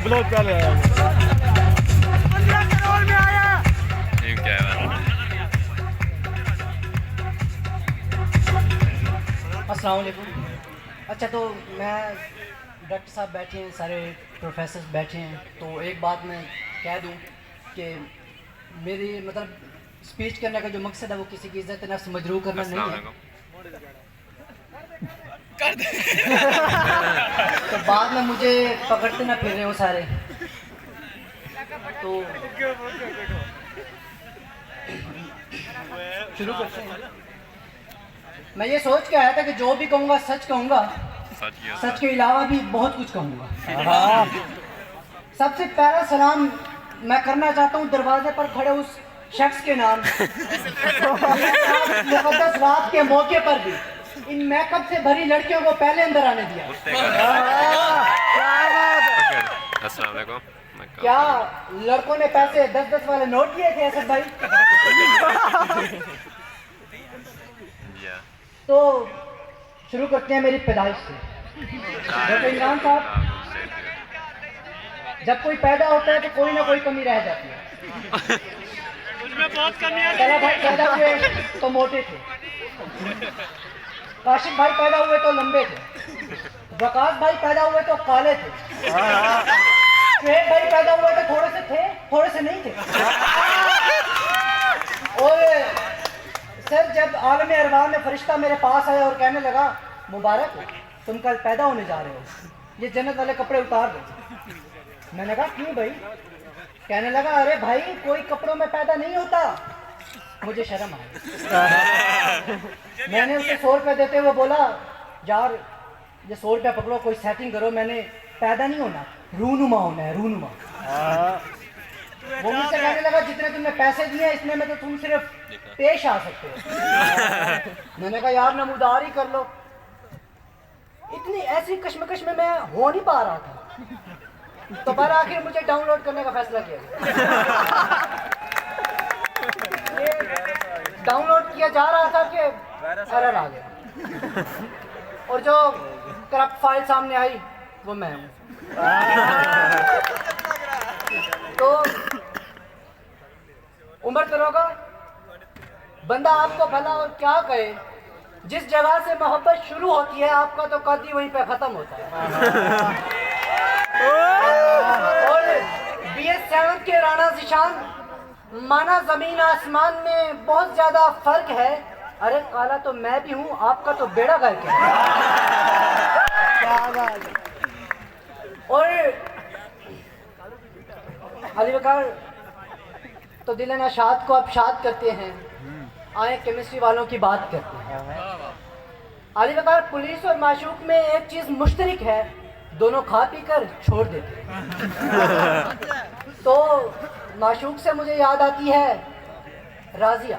भाई ब्लॉग पे आया है। 15 करोड़ में आया। ये क्या है? अस्सलाम वालेकुम। अच्छा, तो मैं डॉक्टर साहब बैठे हैं, सारे प्रोफेसर बैठे हैं, तो एक बात मैं कह दूं कि मेरी मतलब स्पीच करने का जो मकसद है वो किसी की इज्जत नफ्स मजरूह करना नहीं है। तो बाद में मुझे पकड़ते ना फिर रहे हो सारे। तो शुरू करते हैं। मैं ये सोच के आया था कि जो भी कहूँगा सच कहूँगा, सच के अलावा भी बहुत कुछ कहूँगा। सबसे पहला सलाम मैं करना चाहता हूँ दरवाजे पर खड़े उस शख्स के नाम। मुक़द्दस रात के मौके पर भी इन मेकअप से भरी लड़कियों को पहले अंदर आने दिया। अस्सलाम वालेकुम। क्या लड़कों ने पैसे 10-10 वाले नोट लिए थे असद भाई? तो शुरू करते हैं मेरी पैदाइश से। डॉक्टर इमरान साहब, जब कोई पैदा होता है तो कोई ना कोई कमी रह जाती है। पहला भाई पैदा हुए तो मोटे थे, काशिफ भाई पैदा हुए तो लंबे थे, वकास भाई पैदा हुए तो काले थे, शुएब भाई पैदा हुए तो थोड़े से थे, थोड़े से नहीं थे। और सर, जब आलम अरवाह में फरिश्ता मेरे पास आया और कहने लगा, मुबारक हो, तुम कल पैदा होने जा रहे हो, ये जन्नत वाले कपड़े उतार दो। मैंने कहा क्यों भाई? कहने लगा, अरे भाई कोई कपड़ों में पैदा नहीं होता। मुझे शर्म आई। मैंने उसे 100 रुपये देते हुए बोला, यार ये 100 रुपये पकड़ो, कोई सेटिंग करो, मैंने पैदा नहीं होना, रूनुमा होना है, रूनुमा। वो मुझसे कहने लगा, जितने तुमने पैसे दिए इसमें में तो तुम सिर्फ पेश आ सकते हो। मैंने कहा यार नमूदार ही कर लो। इतनी ऐसी कश्मकश में मैं हो नहीं पा रहा था, तो पर आखिर मुझे डाउनलोड करने का फैसला किया। डाउनलोड किया जा रहा था कि एरर आ गया, और जो करप्ट फाइल सामने आई वो मैं हूँ। तो उमर दरोगा, बंदा आपको भला और क्या कहे, जिस जगह से मोहब्बत शुरू होती है आपका तो कद वहीं पे खत्म होता है। और BS7 के राणा जिशान, माना जमीन आसमान में बहुत ज्यादा फर्क है। अरे काला तो मैं भी हूँ, आपका तो बेड़ा गर्क है। और अली वकार तो दिल नशाद को अब शाद करते हैं, आए केमिस्ट्री वालों की बात करते हैं। अली वकार, पुलिस और माशूक में एक चीज मुश्तरक है, दोनों खा पी कर छोड़ देते हैं। तो माशूक से मुझे याद आती है राजिया।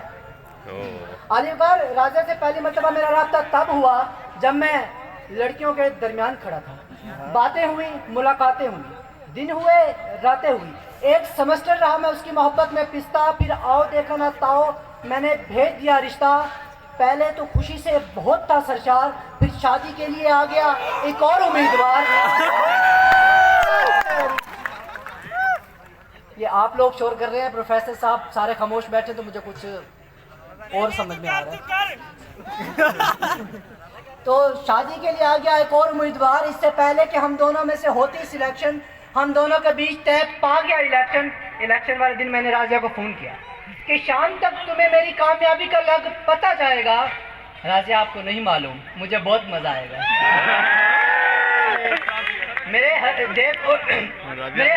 अली वकार, राजिया से पहली मरतबा मेरा राब्ता तब हुआ जब मैं लड़कियों के दरमियान खड़ा था। बातें हुई, मुलाकातें हुई, दिन हुए, रातें हुई, एक सेमेस्टर रहा मैं उसकी मोहब्बत में पिसता, फिर आओ देखा ना ताओ मैंने भेज दिया रिश्ता। पहले तो खुशी से बहुत था सरशार, फिर शादी के लिए आ गया एक और उम्मीदवार। ये आप लोग शोर कर रहे हैं, प्रोफेसर साहब सारे खामोश बैठे, तो मुझे कुछ और समझ में आ रहा है। तो शादी के लिए आ गया एक और उम्मीदवार। इससे पहले कि हम दोनों में से होती सिलेक्शन, हम दोनों के बीच तय पा गया इलेक्शन वाले दिन मैंने राजिया को फ़ोन किया कि शाम तक तुम्हें मेरी कामयाबी का लग पता जाएगा। राजिया, आपको नहीं मालूम, मुझे बहुत मज़ा आएगा। मेरे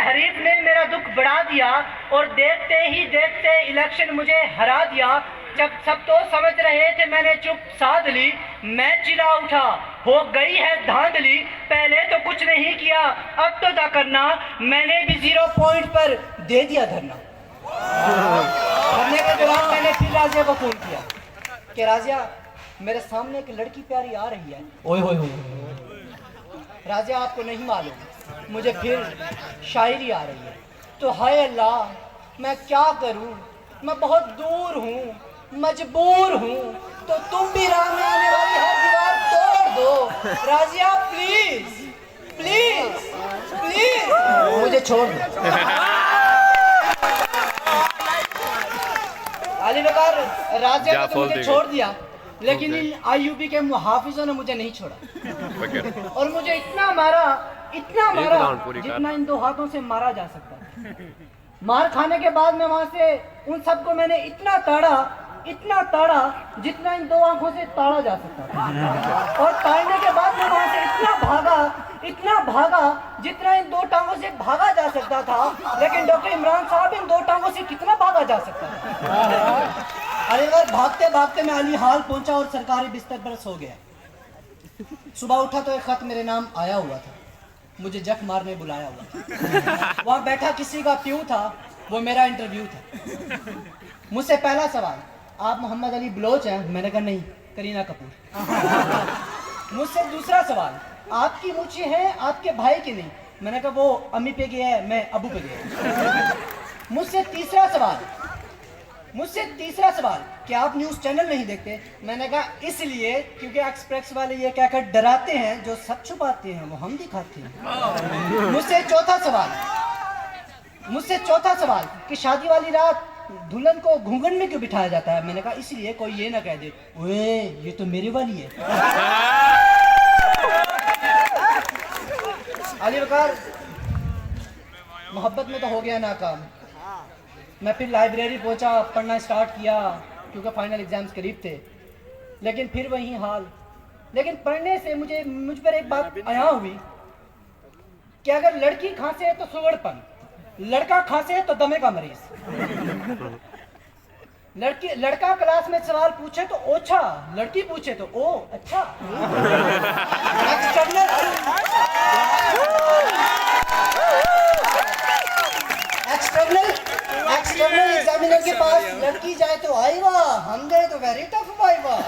हरीफ ने मेरा दुख बढ़ा दिया और देखते ही देखते इलेक्शन मुझे हरा दिया। जब सब तो समझ रहे थे मैंने चुप साध ली, मैं चिल्ला उठा, हो गई है धांधली, पहले तो कुछ नहीं किया अब तो क्या करना, मैंने भी 0 पॉइंट पर दे दिया धरना। धरने के दौरान मैंने फिर राजिया को फोन किया कि राजिया, मेरे सामने एक लड़की प्यारी आ रही है। ओए होए होए, राजिया आपको नहीं मालूम, मुझे फिर शायरी आ रही है। तो हाय अल्लाह, मैं क्या करूं, मैं बहुत दूर हूँ, मजबूर हूँ, तो तुम भी राह में आने वाली हर दीवार तोड़ दो। राजिया प्लीज प्लीज। प्लीज मुझे छोड़ दो। अली वकार राजा ने तो मुझे छोड़ दिया, लेकिन इन आईयूबी के मुहाफिजों ने मुझे नहीं छोड़ा और मुझे इतना मारा जितना इन 2 हाथों से मारा जा सकता है। मार खाने के बाद में वहां से उन सबको मैंने इतना ताड़ा जितना इन 2 आंखों से ताड़ा जा सकता था, और ताड़ने के बाद में वहां से इतना भागा जितना इन 2 टांगों से भागा जा सकता था। लेकिन डॉक्टर इमरान साहब, इन 2 टांगों से कितना भागा जा सकता था? अरे यार, भागते भागते मैं अली हाल पहुंचा और सरकारी बिस्तर पर सो गया। सुबह उठा तो एक खत मेरे नाम आया हुआ था, मुझे जख मारने बुलाया हुआ था। वहां बैठा किसी का प्यू था, वो मेरा इंटरव्यू था। मुझसे पहला सवाल, आप मोहम्मद अली बलोच हैं? मैंने कहा नहीं, करीना कपूर। मुझसे दूसरा सवाल, आपकी मूछें हैं आपके भाई की नहीं? मैंने कहा वो अम्मी पे गया है, मैं अबू पे गया। मुझसे तीसरा सवाल, क्या आप न्यूज़ चैनल नहीं देखते? मैंने कहा इसलिए क्योंकि एक्सप्रेस वाले ये कहकर डराते हैं, जो सब छुपाते हैं वो हम दिखाते हैं। मुझसे चौथा सवाल कि शादी वाली रात दुल्हन को घूंघट में क्यों बिठाया जाता है? मैंने कहा इसलिए कोई ये ना कह दे, ओए ये तो मेरे वाली है। अली वकार, मोहब्बत में तो हो गया नाकाम। मैं फिर लाइब्रेरी पहुंचा, पढ़ना स्टार्ट किया क्योंकि फाइनल एग्जाम्स करीब थे, लेकिन फिर वही हाल। लेकिन पढ़ने से मुझ पर एक बात आया हुई कि अगर लड़की खांसे है तो सुगड़पन, लड़का खांसे है तो दमे का मरीज। लड़का क्लास में सवाल पूछे तो ओछा, लड़की पूछे तो ओ अच्छा। एक्सटर्नल एग्जामिनर के पास लड़की जाए तो आई वाह, हम गए तो वेरी टफ भाई वाह।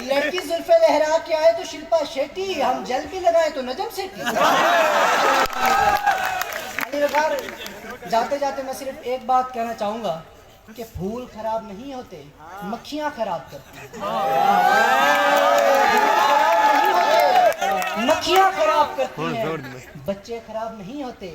लड़की जुल्फे लहरा के आए तो शिल्पा शेट्टी, हम जल भी लगाए तो नजम सेठी। जाते जाते मैं सिर्फ एक बात कहना चाहूंगा कि फूल खराब नहीं होते, मक्खियां खराब करती हैं। मक्खियां खराब करती हैं, बच्चे खराब नहीं होते।